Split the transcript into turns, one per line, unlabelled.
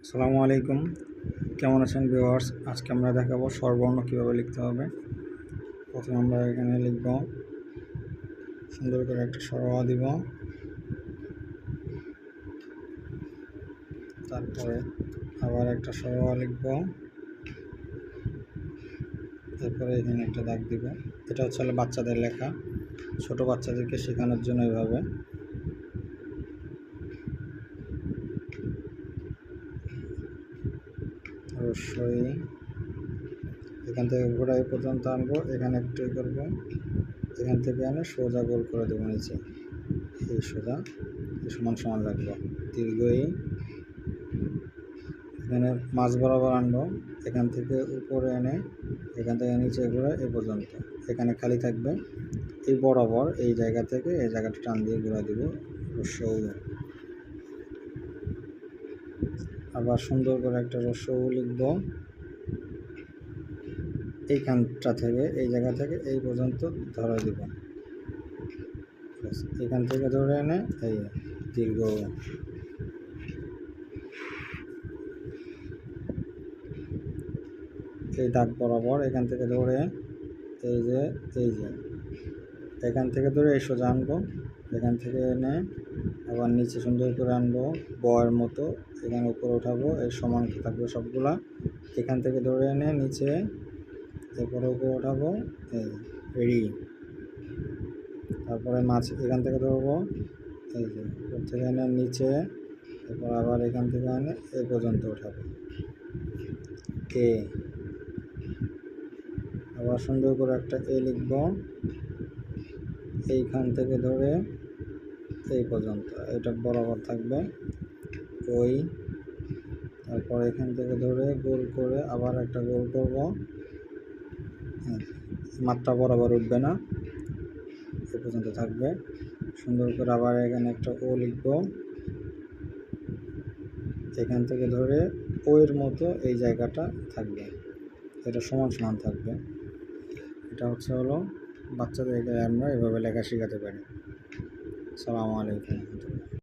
আসসালামু আলাইকুম। কেমন আছেন ভিউয়ার্স? আজকে আমরা দেখাবো স্বরবর্ণ কীভাবে লিখতে হবে। প্রথমে আমরা এখানে লিখব, সুন্দর করে একটা স্বরওয়া দিব, তারপরে আবার একটা স্বরওয়া লিখব, তারপরে এখানে একটা দাগ দিব। এটা হচ্ছে বাচ্চাদের লেখা, ছোট বাচ্চাদেরকে শেখানোর জন্য এভাবে। অবশ্যই এখান থেকে ঘোড়া এই পর্যন্ত আনবো, এখানে একটু করবো, এখান থেকে এনে সোজা গোল করে দেবো নিচে, এই সোজা সমান সমান রাখবো। দীর্ঘই এখানে মাছ বরাবর আনবো, এখান থেকে উপরে এনে এখান থেকে নিচে ঘুরে এ পর্যন্ত, এখানে খালি থাকবে। এই বরাবর এই জায়গা থেকে এই জায়গাটা টান দিয়ে ঘুরে দিব রস্যউ। আবার সুন্দর করে একটা রস্যউ লিখব, এইখানটা থেকে এই জায়গা থেকে এই পর্যন্ত ধরে দিব। এখান থেকে ধরে এনে এই দীর্ঘ, এই দাগ বরাবর এখান থেকে ধরে এই যে এখান থেকে ধরে এই সোজা আনবো, এখান থেকে এনে আবার নিচে সুন্দর করে আনবো বয়ের মতো, এখানে উপরে উঠাবো, এই সমান থাকবে সবগুলা। এখান থেকে ধরে এনে নিচে এরপরে উপরে উঠাবো এই রি, তারপরে মাছ এখান থেকে ধরবো এই যে উপর থেকে এনে নিচে, এরপর আবার এখান থেকে এনে এই পর্যন্ত উঠাবো এ। আবার সুন্দর করে একটা এ লিখব, এইখান থেকে ধরে এই পর্যন্ত এটা বরাবর থাকবে ওই। তারপর এখান থেকে ধরে গোল করে আবার একটা গোল করব, মাত্রা বরাবর উঠবে না, এ পর্যন্ত থাকবে। সুন্দর করে আবার এখানে একটা ও লিখব, এখান থেকে ধরে ওয়ের মতো এই জায়গাটা থাকবে, এটা সমান সমান থাকবে। এটা হচ্ছে বাচ্চাদেরকে আমরা এভাবে লেখা শেখাতে পারি। আসসালামু আলাইকুম।